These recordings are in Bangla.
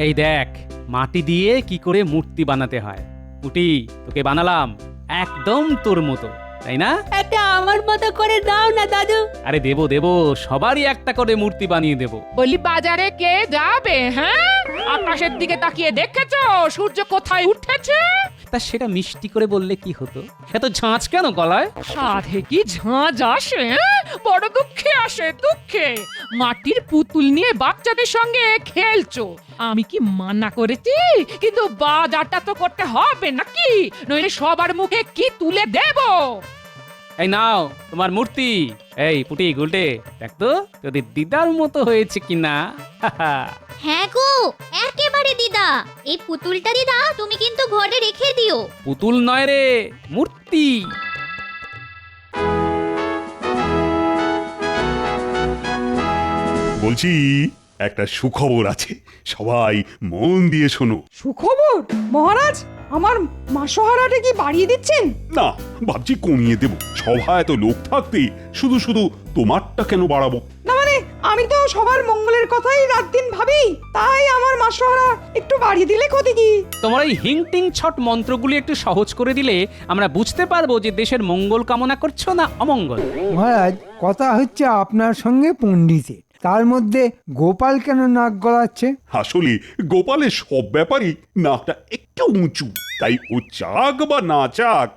এই দেখ মাটি দিয়ে কি করে মূর্তি বানাতে হয়। পুটি, তোকে বানালাম একদম তোর মতো, তাই না? একটা আমার মতো করে দাও না দাদু। আরে দেবো দেবো, সবারই একটা করে মূর্তি বানিয়ে দেবো। বলি বাজারে কে যাবে? হ্যাঁ, আকাশের দিকে তাকিয়ে দেখেছো সূর্য কোথায় উঠেছে? তা সেটা মিষ্টি করে বললে কি হতো? এত ঝাঁঝ কেন গলায়? সাধে কি ঝাঁঝ আসে? বড় দুঃখে আসে, দুঃখে। মাটির পুতুল নিয়ে বাচ্চাদের সঙ্গে খেলছো, আমি কি মানা করেছি? কিন্তু বাজারটা তো করতে হবে নাকি, নইলে সবার মুখে কি তুলে দেব? এই নাও তোমার মূর্তি। এই পুটি গুলটে, দেখ তো যদি দিদার মতো হয়েছে কিনা। হ্যাঁ গো, একেবারে দিদা। এই পুতুলটা দিদা তুমি কিন্তু ঘরে রেখে দিও। পুতুল নয় রে, মূর্তি। বলছি একটা সুখবর আছে, সবাই মন দিয়ে শোনো। সুখবর? মহারাজ, আমার মাসোহারাটা কি বাড়িয়ে দিচ্ছেন? না, ভাবছি কমিয়ে দেব। সভা এত লোক থাকতে শুধু শুধু তোমারটা কেন বাড়াবো? না মানে আমি তো সবার মঙ্গলের কথাই রাত দিন ভাবি, তাই আমার মাসোহারা একটু বাড়িয়ে দিলে ক্ষতি কি? তোমার এই হিংটিং ছট মন্ত্রগুলি একটু সহজ করে দিলে আমরা বুঝতে পারবো যে দেশের মঙ্গল কামনা করছো না অমঙ্গল। মহারাজ, কথা হচ্ছে আপনার সঙ্গে পণ্ডিতের, তার মধ্যে গোপাল কেন নাক গলাচ্ছে? আসলে গোপালের সব ব্যাপারই নাকটা একটু উঁচু, তাই ও চাক বা না চাক,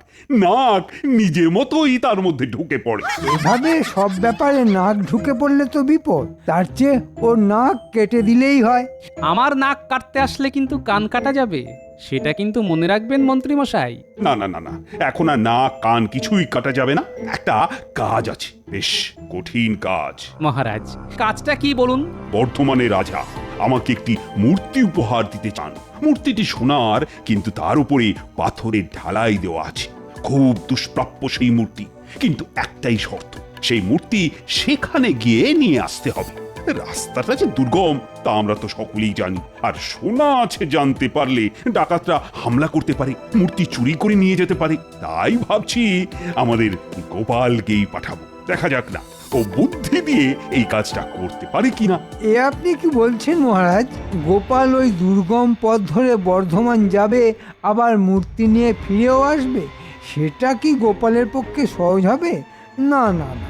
নাক নিজের মতোই তার মধ্যে ঢুকে পড়ে। এভাবে সব ব্যাপারে নাক ঢুকে পড়লে তো বিপদ, তার চেয়ে ওর নাক কেটে দিলেই হয়। আমার নাক কাটতে আসলে কিন্তু কান কাটা যাবে, সেটা কিন্তু মনে রাখবেন মন্ত্রী মশাই। না না না না, এখন আর নাক কান কিছুই কাটা যাবে না। একটা কাজ আছে, বেশ কঠিন কাজ। মহারাজ, কাজটা কি বলুন? বর্ধমানের রাজা আমাকে একটি মূর্তি উপহার দিতে চান। মূর্তিটি সোনার, কিন্তু তার উপরে পাথরের ঢালাই দেওয়া আছে। খুব দুষ্প্রাপ্য সেই মূর্তি, কিন্তু একটাই শর্ত, সেই মূর্তি সেখানে গিয়ে নিয়ে আসতে হবে। রাস্তাটা যে দুর্গম তা আমরা তো সকলেই জানি, আর সোনা আছে জানতে পারলে ডাকাতরা হামলা করতে পারে, মূর্তি চুরি করে নিয়ে যেতে পারে। তাই ভাবছি আমাদের গোপালকেই পাঠাবো, দেখা যাক না ও বুদ্ধি দিয়ে এই কাজটা করতে পারে কিনা। এ আপনি কি বলছেন মহারাজ? গোপাল ওই দুর্গম পথ ধরে বর্ধমান যাবে, আবার মূর্তি নিয়ে ফিরেও আসবে? সেটা কি গোপালের পক্ষে সহজ হবে? না না না,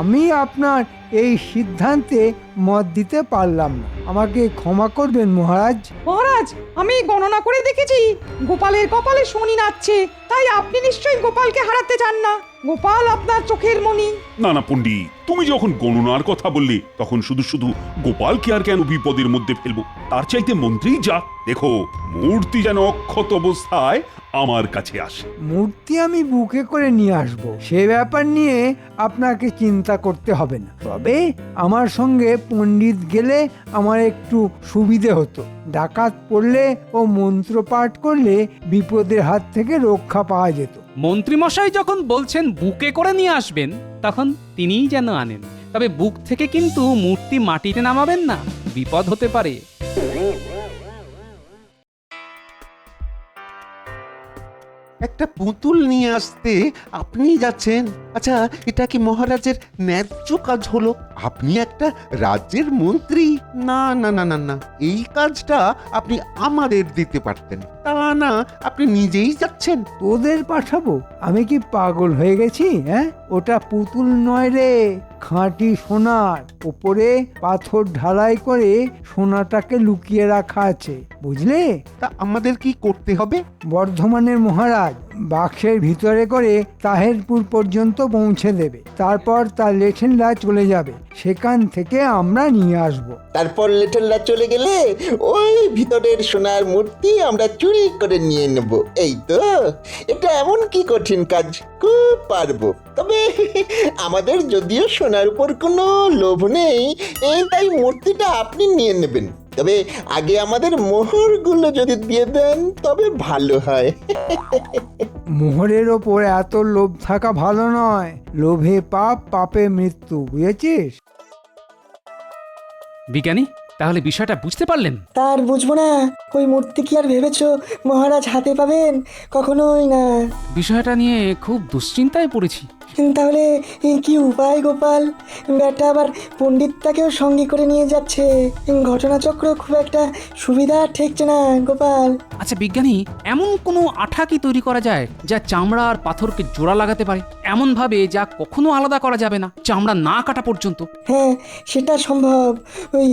আমি আপনার এই সিদ্ধান্তে মত দিতে পারলাম না, আমাকে ক্ষমা করবেন মহারাজ। মহারাজ, আমি গণনা করে দেখেছি গোপালের কপালে শনি নাচছে, তাই আপনি নিশ্চয়ই গোপালকে হারাতে চান না। গোপাল আপনার চোখের মণি। না না পণ্ডিত, তুমি যখন গণনার কথা বললে তখন শুধু শুধু গোপালকে আর কেন বিপদের মধ্যে ফেলবো? তার চাইতে মন্ত্রী যাক, দেখো মূর্তি যেন অক্ষত অবস্থায় আমার কাছে আসে। মূর্তি আমি বুকে করে নিয়ে আসব, সে ব্যাপার নিয়ে আপনাকে চিন্তা করতে হবে না। তবে আমার সঙ্গে পণ্ডিত গেলে আমার একটু সুবিধে হতো। ডাকাত পড়লে ও মন্ত্র পাঠ করলে বিপদের হাত থেকে রক্ষা পাওয়া যেত। মন্ত্রী মশাই যখন বলছেন বুকে করে নিয়ে আসবেন, তখন তিনিই যেন আনেন। তবে বুক থেকে কিন্তু মূর্তি মাটিতে নামাবেন না, বিপদ হতে পারে। একটা পুতুল নিয়ে আসতে আপনি যাচ্ছেন? আচ্ছা, এটা কি মহারাজের ন্যায্য কাজ হলো? আপনি একটা রাজ্যের মন্ত্রী। না না না না না, এই কাজটা আপনি আমাদের দিতে পারতেন, তা না আপনি নিজেই যাচ্ছেন। তোদের পাঠাবো? আমি কি পাগল হয়ে গেছি? হ্যাঁ, ওটা পুতুল নয় রে, খাঁটি সোনার, উপরে পাথর ঢালাই করে সোনাটাকে লুকিয়ে রাখা আছে, বুঝলে? তা আমাদের কি করতে হবে? বর্ধমানের মহারাজ বাক্সের ভিতরে করে তাহেরপুর পর্যন্ত পৌঁছে দেবে, তারপর তার লেঠেনরা চলে যাবে, সেখান থেকে আমরা নিয়ে আসব। তারপর লেটেলরা চলে গেলে ওই ভিতরের সোনার মূর্তি আমরা চুরি করে নিয়ে নেব। এই তো, এটা এমন কি কঠিন কাজ, খুব পারবো। তবে আমাদের যদিও সোনার উপর কোনো লোভ নেই, তাই মূর্তিটা আপনি নিয়ে নেবেন। তবে আগে আমাদের মোহরগুলো যদি দিয়ে দেন তবে ভালো হয়। মোহরের ওপর এত লোভ থাকা ভালো নয়, লোভে পাপ, পাপে মৃত্যু, বুঝেছিস? বিজ্ঞানী, তাহলে বিষয়টা বুঝতে পারলেন? তার বুঝবো না, ওই মূর্তি কি আর ভেবেছো মহারাজ হাতে পাবেন? কখনোই না। বিষয়টা নিয়ে খুব দুশ্চিন্তায় পড়েছি। তাহলে কি উপায় গোপাল? ব্যাটা আবার পণ্ডিতটাকেও সঙ্গে করে নিয়ে যাচ্ছে। ঘটনাচক্র খুব একটা সুবিধা ঠেকছে না গোপাল। আচ্ছা বিজ্ঞানী, এমন কোনো আঠা কি তৈরি করা যায় যা চামড়া আর পাথরকে জোড়া লাগাতে পারে, এমন ভাবে যা কখনো আলাদা করা যাবে না, চামড়া না কাটা পর্যন্ত? হ্যাঁ, সেটা সম্ভব। ওই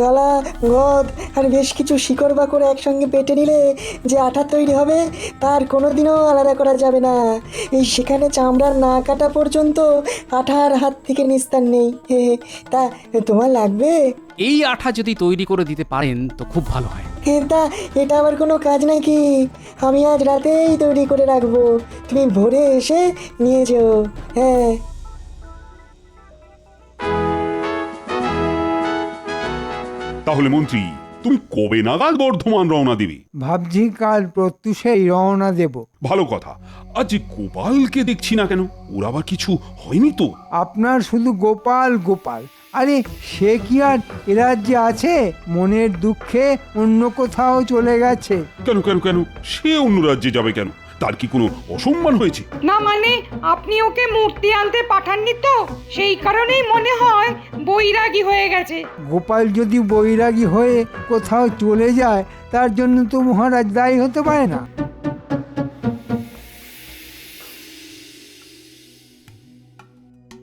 গালা, গদ আর বেশ কিছু শিকড় বাকড় একসঙ্গে পেটে নিলে যে আঠা তৈরি হবে তার কোনোদিনও আলাদা করা যাবে না। সেখানে চামড়ার না কাটা পর্যন্ত আঠার হাত থেকে নিস্তার নেই। তা তোমার লাগবে? এই আঠা যদি তৈরি করে দিতে পারেন তো খুব ভালো হয়। তা এটা আবার কোনো কাজ নাকি? আমি আজ রাতেই তৈরি করে রাখবো, তুমি ভোরে এসে নিয়ে যেও। হ্যাঁ। তাহলে মন্ত্রী, তুমি কবে নাগাদ বর্ধমান রওনা দেবে? ভাবছি কাল প্রত্যুষেই রওনা দেব। ভালো কথা। আজ যে গোপালকে দেখছি না কেন, ওর আবার কিছু হয়নি তো? আপনার শুধু গোপাল গোপাল, আরে সে কি আর এ রাজ্যে আছে? মনের দুঃখে অন্য কোথাও চলে গেছে। কেন কেন কেন, সে অন্য রাজ্যে যাবে কেন? তার কি কোনো অসম্মান হয়েছে? না মানে আপনি ওকে মূর্তি আনতে পাঠাননি তো, সেই কারণেই মনে হয় বৈরাগী হয়ে গেছে। গোপাল যদি বৈরাগী হয়ে কোথাও চলে যায় তার জন্য তো মহারাজ দায়ী হতে পারে না।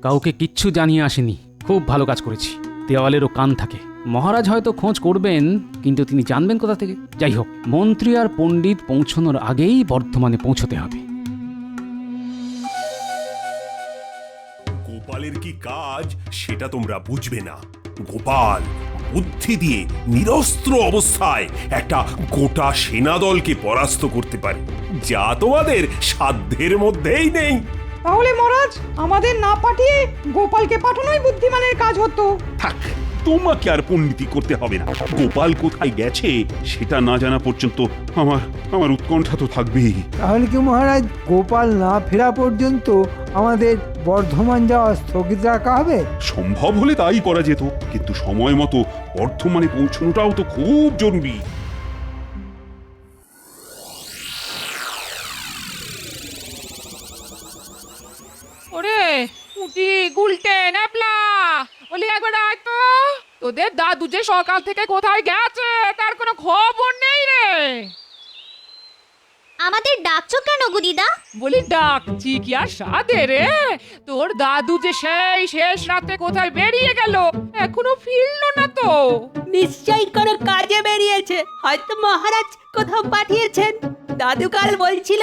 কাউকে কিচ্ছু জানিয়ে আসেনি, খুব ভালো কাজ করেছি। দেওয়ালেরও কান থাকে। মহারাজ হয়তো খোঁজ করবেন, কিন্তু তিনি জানবেন কোথা থেকে? যাই হোক, মন্ত্রী আর পণ্ডিত পৌঁছানোর আগেই বর্ধমানে পৌঁছতে হবে। গোপালের কি কাজ সেটা তোমরা বুঝবে না। গোপাল বুদ্ধি দিয়ে নিরস্ত্র অবস্থায় একটা গোটা সেনাদলকে পরাস্ত করতে পারে, যা তোমাদের সাধ্যের মধ্যেই নেই। তাহলে মহারাজ আমাদের না পাঠিয়ে গোপালকে পাঠানোই বুদ্ধিমানের কাজ হতো। থাক, তোমাকে আর পণ্ডিতি করতে হবে না। গোপাল কোথায় গেছে সেটা না জানা পর্যন্ত আমার উৎকণ্ঠা তো থাকবেই। তাহলে কি মহারাজ গোপাল না ফেরা পর্যন্ত আমাদের বর্ধমান যাওয়া স্থগিত রাখা হবে? সম্ভব হলে তাই করা যেত, কিন্তু সময় মতো বর্ধমানে পৌঁছানোটাও তো খুব জরুরি। ওরে পুটি, গুলটে, ন্যাপলা, বলি একবার আয় তো। তোদের দাদু যে সকাল থেকে কোথায় গেছে তার কোনো খবর নেই রে। আমাদের ডাকছো কেন গো দিদা? বলি ডাকছি কি আর সাধে রে? তোর দাদু যে সেই শেষ রাতে কোথায় বেরিয়ে গেল, এখনো ফিরলো না তো। নিশ্চয়ই কোনো কাজে বেরিয়েছে, হয়তো মহারাজ কোথাও পাঠিয়েছেন। দাদু কাল বলছিল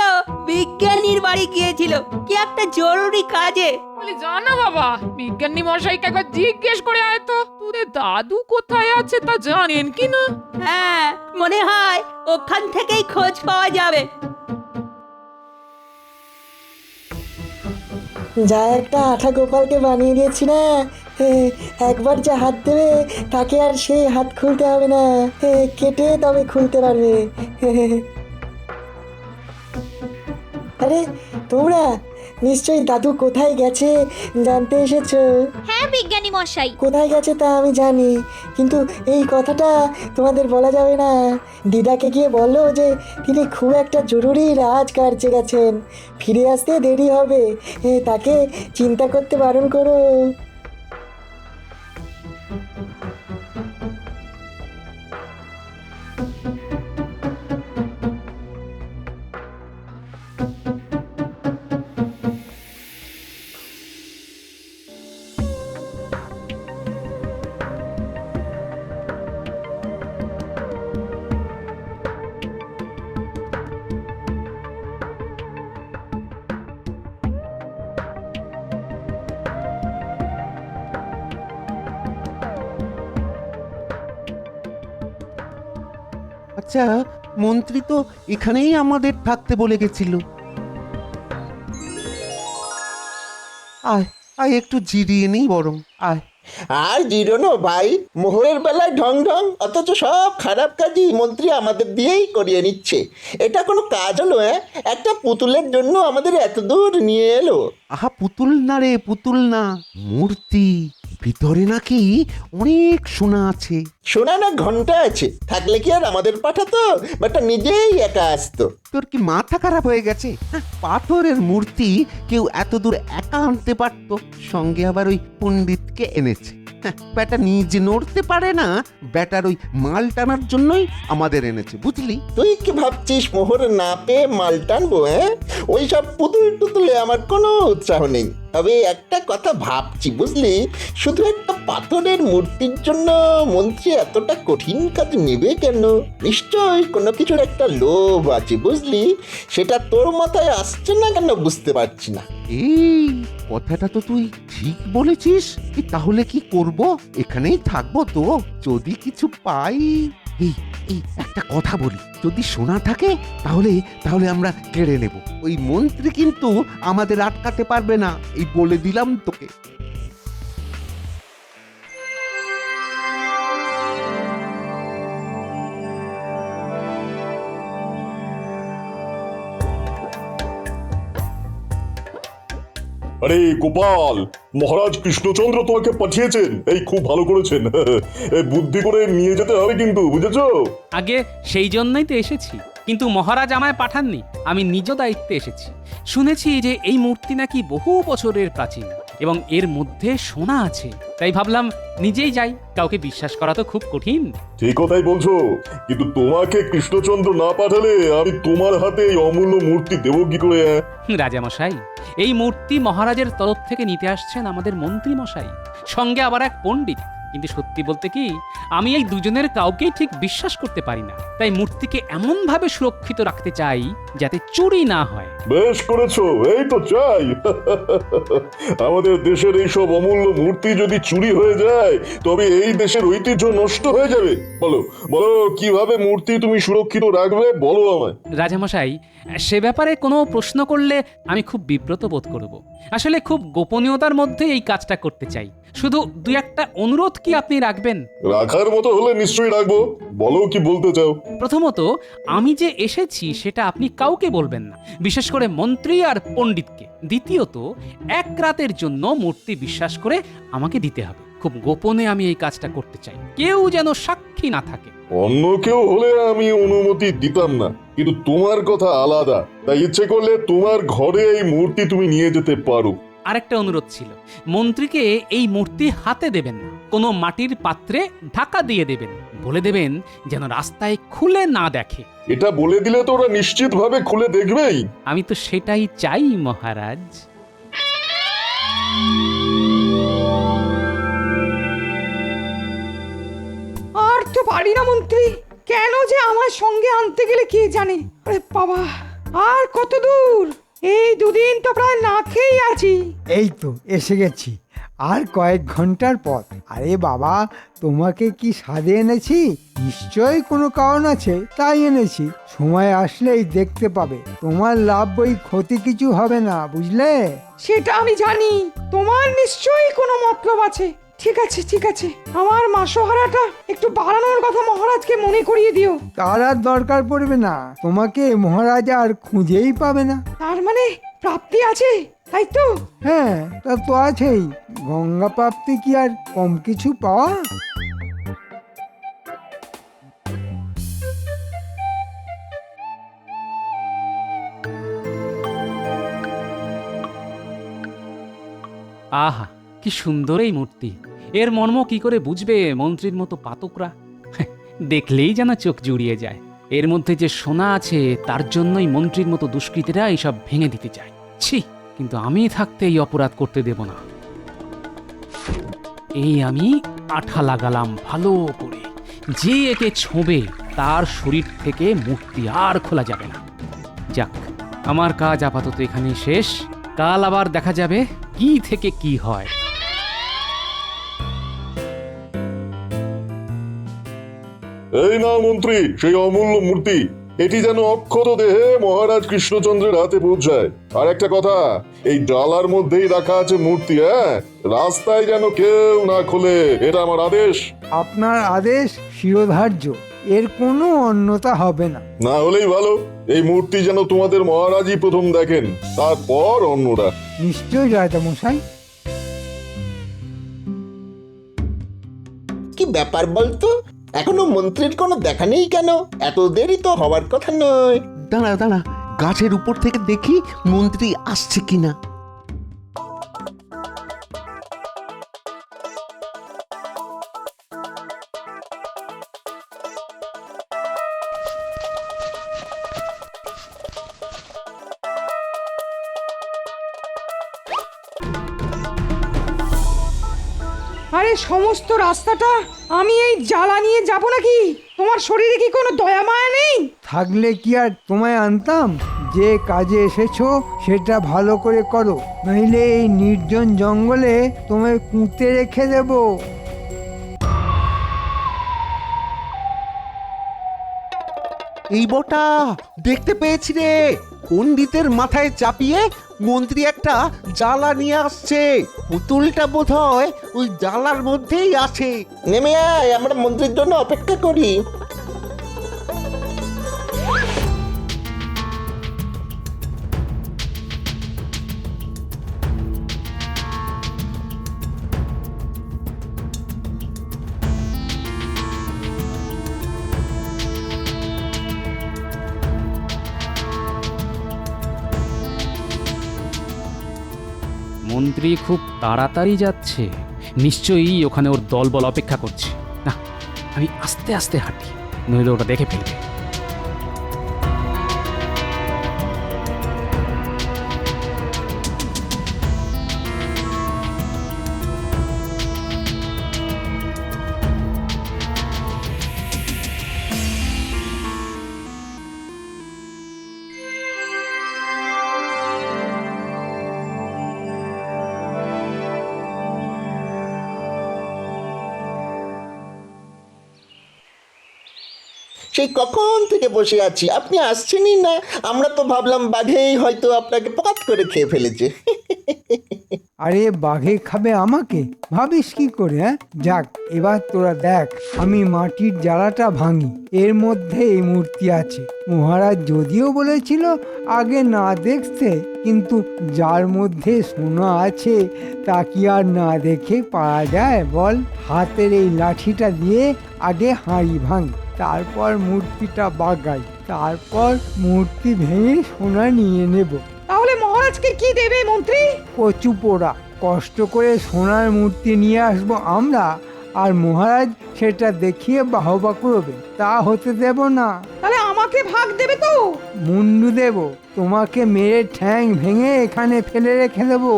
বিজ্ঞানীর বাড়ি গিয়েছিল কি একটা জরুরি কাজে। বলি জানা বাবা, বিজ্ঞানী মশাইকে একবার জিজ্ঞেস করে আয় তো, তোদের দাদু কোথায় আছে তা জানেন কি না? হ্যাঁ, মনে হয় ওখান থেকেই খোঁজ পাওয়া যাবে। যা একটা আঠা গোপালকে বানিয়ে দিয়েছি না, একবার যা হাত দেবে তাকে আর সেই হাত খুলতে হবে না, কেটে তবে খুলতে পারবে। আরে তোমরা নিশ্চয়ই দাদু কোথায় গেছে জানতে এসেছো? হ্যাঁ বিজ্ঞানী মশাই। কোথায় গেছে তা আমি জানি, কিন্তু এই কথাটা তোমাদের বলা যাবে না। দিদাকে গিয়ে বলো যে তিনি খুব একটা জরুরি রাজকার্যে গেছেন, ফিরে আসতে দেরি হবে, তাকে চিন্তা করতে বারণ করো। আচ্ছা, মন্ত্রী তো এখানেই আমাদের থাকতে বলে গেছিল। আয় আয়, একটু জিরিয়ে নেই বরং, আয়। আর জিরোনো ভাই, মোহরের বেলায় ঢং ঢং, অথচ সব খারাপ কাজই মন্ত্রী আমাদের দিয়েই করিয়ে নিচ্ছে। এটা কোনো কাজ হলো? একটা পুতুলের জন্য আমাদের এত দূর নিয়ে এলো। আহা, পুতুল না রে, পুতুল না, মূর্তি। ভিতরে নাকি অনেক সোনা আছে। শোনা না ঘন্টা আছে, থাকলে কি আর আমাদের পাঠাতো, বাটা নিজেই একা আসতো। তোর কি মাথা খারাপ হয়ে গেছে? হ্যাঁ, পাথরের মূর্তি কেউ এত দূর একা আনতে পারতো, সঙ্গে আবার ওই পণ্ডিতকে এনেছে। হ্যাঁ, বেটা নিজে নড়তে পারে না, বেটার ওই মাল টানার জন্যই আমাদের এনেছে, বুঝলি? তুই কি ভাবছিস মোহর না পেয়ে মাল টানবো? হ্যাঁ, ওই সব পুতুল টুতুলে আমার কোনো উৎসাহ নেই। তবে একটা কথা ভাবছি বুঝলি, শুধু একটা পাথরের মূর্তির জন্য মন্ত্রী এতটা কঠিন কাজ নেবে কেন? নিশ্চয়ই কোনো কিছুর একটা লোভ আছে বুঝলি, সেটা তোর মাথায় আসছে না কেন বুঝতে পারছি না। এই কথাটা তো তুই ঠিক বলেছিস। তাহলে কি করব? এখানেই থাকবো তো, যদি কিছু পাই। এই এই একটা কথা বলি, যদি সোনা থাকে তাহলে তাহলে আমরা কেড়ে নেব। ওই মন্ত্রী কিন্তু আমাদের আটকাতে পারবে না, এই বলে দিলাম তোকে। আরে গোপাল, মহারাজ কৃষ্ণচন্দ্র তোমাকে পাঠিয়েছেন, এই খুব ভালো করেছেন। এই বুদ্ধি করে নিয়ে যেতে হবে কিন্তু, বুঝেছো? আগে সেই জন্যই তো এসেছি, কিন্তু মহারাজ আমায় পাঠাননি, আমি নিজ দায়িত্বে এসেছি। শুনেছি যে এই মূর্তি নাকি বহু বছরের প্রাচীন এবং এর মধ্যে সোনা আছে, তাই ভাবলাম নিজেই যাই। কাউকে বিশ্বাস করা তো খুব কঠিন। ঠিক কথাই বলছো, কিন্তু তোমাকে কৃষ্ণচন্দ্র না পাঠালে আমি তোমার হাতে এই অমূল্য মূর্তি দেবো কি করে? রাজামশাই, এই মূর্তি মহারাজের তরফ থেকে নিতে আসছেন আমাদের মন্ত্রী মশাই, সঙ্গে আবার এক পণ্ডিত। কিন্তু সত্যি বলতে কি, আমি এই দুজনের কাউকেই ঠিক বিশ্বাস করতে পারি না, তাই মূর্তিকে এমন ভাবে সুরক্ষিত রাখতে চাই যাতে চুরি না হয়। বেশ করেছো, এই তো চাই। আমাদের দেশের এইসব অমূল্য মূর্তি যদি চুরি হয়ে যায়, তবে এই দেশের ঐতিহ্য নষ্ট হয়ে যাবে। বলো বলো, কিভাবে মূর্তি তুমি সুরক্ষিত রাখবে, বলো আমায়। রাজামশাই, সে ব্যাপারে কোনো প্রশ্ন করলে আমি খুব বিব্রত বোধ করব। আসলে খুব গোপনীয়তার মধ্যে এই কাজটা করতে চাই। শুধু দুই একটা অনুরোধ কি আপনি রাখবেন? রাখার মতো হলে নিশ্চয়ই রাখবো, বলো কি বলতে চাও। প্রথমত, আমি যে এসেছি সেটা আপনি কাউকে বলবেন না, বিশেষ করে মন্ত্রী আর পণ্ডিতকে। দ্বিতীয়ত, এক রাতের জন্য মূর্তি বিশ্বাস করে আমাকে দিতে হবে। খুব গোপনে আমি এই কাজটা করতে চাই, কেউ যেন সাক্ষী না থাকে। অন্য কেউ হলে আমি অনুমতি দিতাম না, কিন্তু তোমার কথা আলাদা, তাই ইচ্ছে করলে তোমার ঘরে এই মূর্তি তুমি নিয়ে যেতে পারো। আরেকটা অনুরোধ ছিল, মন্ত্রীকে এই মূর্তি হাতে দেবেন না, কোনো মাটির পাত্রে ঢাকা দিয়ে দেবেন। বলে দেবেন যেন রাস্তায় খুলে না দেখে। এটা বলে দিলে তো ওরা নিশ্চিতভাবে খুলে দেখবেই। আমি তো সেটাই চাই মহারাজ। আর তো পারি না মন্ত্রী, কেন যে আমার সঙ্গে আনতে গেলে কে জানে। আরে বাবা, আর কত দূর? এই দুদিন তো প্রায় না খেয়েই আছি। এই তো এসে গেছি, আর কয়েক ঘন্টার পথ। আরে বাবা, তোমাকে কি সাধে এনেছি? নিশ্চয়ই কোনো কারণ আছে, তাই এনেছি। সময় আসলেই দেখতে পাবে, তোমার লাভ বই ক্ষতি কিছু হবে না, বুঝলে? সেটা আমি জানি, তোমার নিশ্চয়ই কোনো মতলব আছে। ঠিক আছে ঠিক আছে, আমার মাসোহারাটা একটু বাড়ানোর কথা মহারাজকে মনে করিয়ে দিও। তার আর দরকার পড়বে না, তোমাকে মহারাজ আর খুঁজেই পাবে না। তার মানে প্রাপ্তি আছে, তাই তো? হ্যাঁ, তা তো আছেই। গঙ্গা প্রাপ্তি কি আর কম কিছু পাওয়া? আহা, কি সুন্দর এই মূর্তি! এর মর্ম কি করে বুঝবে মন্ত্রীর মতো পাতকরা? দেখলেই যেন চোখ জুড়িয়ে যায়। এর মধ্যে যে সোনা আছে তার জন্যই মন্ত্রীর মতো দুষ্কৃতীরা এইসব ভেঙে দিতে চায়। ছি, কিন্তু আমি থাকতে এই অপরাধ করতে দেব না। এই আমি আঠা লাগালাম ভালো করে, যে একে ছোঁবে তার শরীর থেকে মূর্তি আর খোলা যাবে না। যাক, আমার কাজ আপাতত এখানেই শেষ। কাল আবার দেখা যাবে কি থেকে কি হয়। এই না মন্ত্রী, সেই অমূল্য মূর্তি। এটি যেন অক্ষত দেহে মহারাজ কৃষ্ণচন্দ্রের হাতে পৌঁছায়। আর একটা কথা, এই ডালার মধ্যেই রাখা আছে মূর্তি। হ্যাঁ, রাস্তায় যেন কেউ না খোলে, এটা আমার আদেশ। আপনার আদেশ শিরোধার্য, এর কোনো অন্যতা হবে না। না হলেই ভালো, এই মূর্তি যেন তোমাদের মহারাজই প্রথম দেখেন, তারপর অন্যরা। নিশ্চয়ই রাজামশাই। ব্যাপার বলতো? এখনো মন্ত্রীর কোনো দেখা নেই কেন? এত দেরি তো হওয়ার কথা নয়। দাঁড়া দাঁড়া, গাছের উপর থেকে দেখি মন্ত্রী আসছে কিনা। আরে সমস্ত রাস্তাটা আমি এই জ্বালা নিয়ে যাব নাকি? তোমার শরীরে কি কোনো দয়া মায়া নেই? থাকলে কি আর তোমায় আনতাম? যে কাজে এসেছো সেটা ভালো করে করো, নইলে এই নির্জন জঙ্গলে তোমায় পুঁতে রেখে দেবো। এই বটা, দেখতে পেয়েছি রে, পণ্ডিতের মাথায় চাপিয়ে মন্ত্রী একটা জ্বালা নিয়ে আসছে। পুতুলটা বোধ হয় ওই জ্বালার মধ্যেই আছে। নেমে আয়, আমরা মন্ত্রীর জন্য অপেক্ষা করি। মন্ত্রী খুব তাড়াতাড়ি যাচ্ছে, নিশ্চয়ই ওখানে ওর দলবল অপেক্ষা করছে। না, আমি আস্তে আস্তে হাঁটি, নইলে ওটা দেখে ফেলবে। সেই কখন থেকে বসে আছি, আপনি আসছেনই না। আমরা তো ভাবলাম বাঘেই হয়তো আপনাকে পকাত করে খেয়ে ফেলেছে। আরে বাঘে খাবে আমাকে? ভাবিস কি করে? হ্যাঁ, যাক, এবার তোরা দেখ আমি মাটির জ্বালাটা ভাঙি। এর মধ্যে এই মূর্তি আছে। মহারাজ যদিও বলেছিল আগে না দেখতে, কিন্তু যার মধ্যে সোনা আছে তা কি আর না দেখে পারা যায় বল? হাতের এই লাঠিটা দিয়ে আগে হাঁড়ি ভাঙি, তারপর মূর্তিটা বাগাই, তারপর মূর্তি ভেঙে সোনা নিয়ে নেব। তাহলে মহারাজকে কি দেবে মন্ত্রী? কচু পোড়া। কষ্ট করে সোনার মূর্তি নিয়ে আসবো আমরা, আর মহারাজ সেটা দেখিয়ে বাহবা করবে। তা হতে দেব না। তাহলে আমাকে ভাগ দেবে তো? মুন্ডু দেব, তোমাকে মেরে ঠ্যাং ভেঙে এখানে ফেলে রেখে দেবো।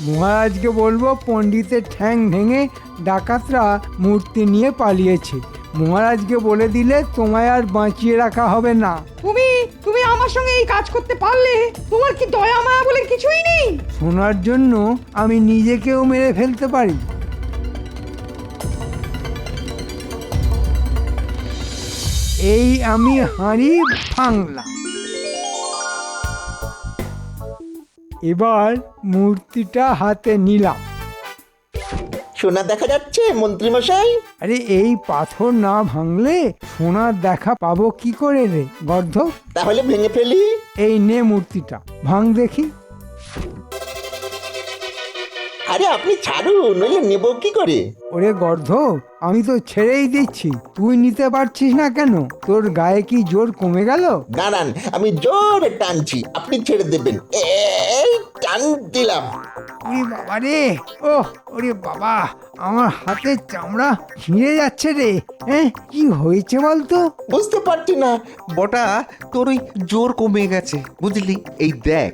মহারাজকে বলবো পণ্ডিতের ঠ্যাং ভেঙে ডাকাতরা মূর্তি নিয়ে পালিয়েছে। মহারাজকে বলে দিলে তোমায় আর বাঁচিয়ে রাখা হবে না। তুমি আমার সঙ্গে এই কাজ করতে পারলে? তোমার কি দয়া মায়া বলে কিছুই নেই? সোনার জন্য আমি নিজেকেও মেরে ফেলতে পারি। এই আমি হাঁড়ি ভাঙলাম। এবার মূর্তিটা হাতে নিলাম। সোনা দেখা যাচ্ছে মন্ত্রী মশাই? আরে এই পাথর না ভাঙলে সোনার দেখা পাবো কি করে রে গর্ধ? তাহলে ভেঙে ফেলি। এই নে মূর্তিটা, ভাঙ দেখি। আরে আপনি ছাড়ুন, নইলে নেব কি করে? ওরে গর্ধ, আমি তো ছেড়েই দিচ্ছি, তুই নিতে পারছিস না কেন? তোর গায়ে কি জোর কমে গেল? দাঁড়ান, আমি জোরে টানছি, আপনি ছেড়ে দেবেন। এই টান দিলাম। ওরে বাবা রে, ওরে বাবা, আমার হাতের চামড়া ছিঁড়ে যাচ্ছে রে। হ্যাঁ, কি হয়েছে বলতো? বুঝতে পারছি না। বটা, তোর ওই জোর কমে গেছে বুঝলি। এই দেখ,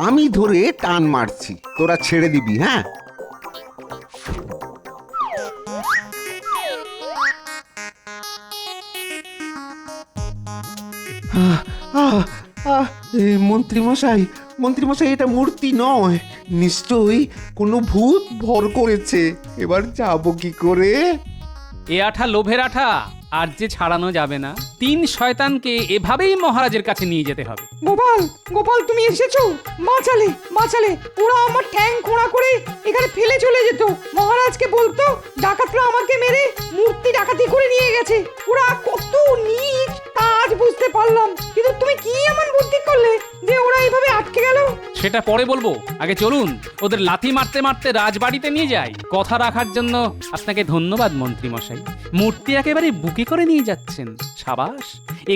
আমি ধরে টান মারছি, তোরা ছেড়ে দিবি। হ্যাঁ, মন্ত্রীমশাই, মন্ত্রীমশাই, এটা মূর্তি নয়, নিশ্চয়ই কোনো ভূত ভর করেছে। এবার যাবো কি করে? এ আঠা লোভের আঠা, আর যে ছাড়ানো যাবে না। 3 শয়তানকে এভাবেই মহারাজের কাছে নিয়ে যেতে হবে। গোপাল, গোপাল, তুমি এসেছো? বাঁচালে, বাঁচালে। ওরা আমার ঠ্যাং খোঁড়া করে এখানে ফেলে চলে যেত। মহারাজকে বলতো ডাকাতরা আমাকে মেরে মূর্তি ডাকাতি করে নিয়ে গেছে। ওরা কত নীচ তা আজ বুঝতে পারলাম। কিন্তু তুমি কি এমন বুদ্ধি করলে যে ওরা এইভাবে আটকে গেল? সে সেটা পরে বলবো, আগে চলুন ওদের লাথি মারতে মারতে রাজবাড়িতে নিয়ে যাই। কথা রাখার জন্য আপনাকে ধন্যবাদ মন্ত্রী মশাই। মূর্তি একেবারে বুকে করে নিয়ে যাচ্ছেন, সাবাস।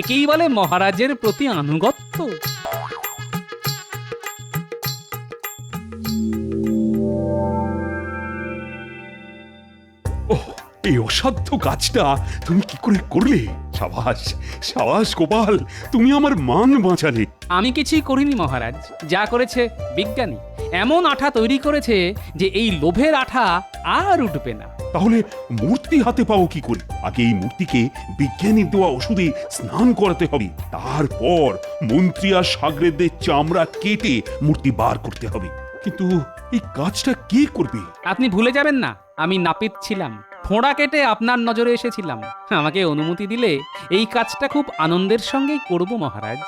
একেই বলে মহারাজের প্রতি আনুগত্য। ওহ, এই অসাধ্য কাজটা তুমি কি করে করলে? সাবাস সাবাস গোপাল, তুমি আমার মান বাঁচালে। আমি কিছুই করিনি মহারাজ, যা করেছে বিজ্ঞানী। এমন আঠা তৈরি করেছে যে এই লোভের আঠা আর উঠবে না। তাহলে মূর্তি হাতে পাও কি করে? আগে এই মূর্তিকে বিজ্ঞানীর দেওয়া ওষুধে স্নান করাতে হবে, তারপর মন্ত্রী আর সাগরেদদের চামড়া কেটে মূর্তি বার করতে হবে। কিন্তু এই কাজটা কে করবে? আপনি ভুলে যাবেন না, আমি নাপিত ছিলাম, ফোঁড়া কেটে আপনার নজরে এসেছিলাম। আমাকে অনুমতি দিলে এই কাজটা খুব আনন্দের সঙ্গেই করব মহারাজ।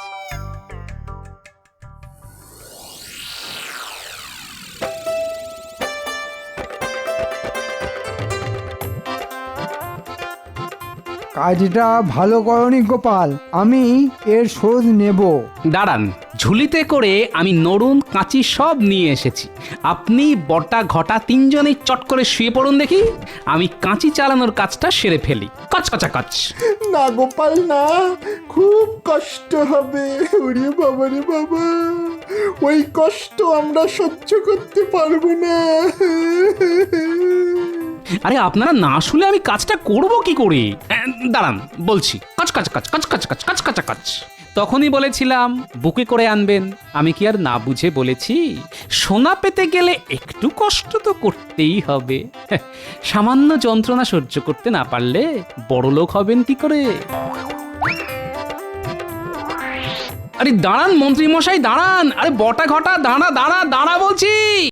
কাজটা ভালো করনি গোপাল, আমি এর শোধ নেব। দাঁড়ান, ঝুলিতে করে আমি নড়ুন কাঁচি সব নিয়ে এসেছি। আপনি বটা ঘটা তিনজনেই চট করে শুয়ে পড়ুন দেখি, আমি কাঁচি চালানোর কাজটা সেরে ফেলি। কচ কচা কচ। না গোপাল না, খুব কষ্ট হবে। ওরে বাবা রে বাবা, ওই কষ্ট আমরা সহ্য করতে পারবো না। আরে আপনারা না শুলে আমি কাজটা করব কি করে? দাঁড়ান বলছি, কাচ কাচ কাচ কাচ কাচ কাচ কাচ কাচ কাচ। তখনই বলেছিলাম বুকে করে আনবেন, আমি কি আর না বুঝে বলেছি? সোনা পেতে গেলে একটু কষ্ট তো করতেই হবে। সামান্য যন্ত্রণা সহ্য করতে না পারলে বড়লোক হবেন কি করে? আরে দাঁড়ান মন্ত্রী মশাই, দাঁড়ান। আরে বটা ঘটা দাঁড়া দাঁড়া দাঁড়া বলছি।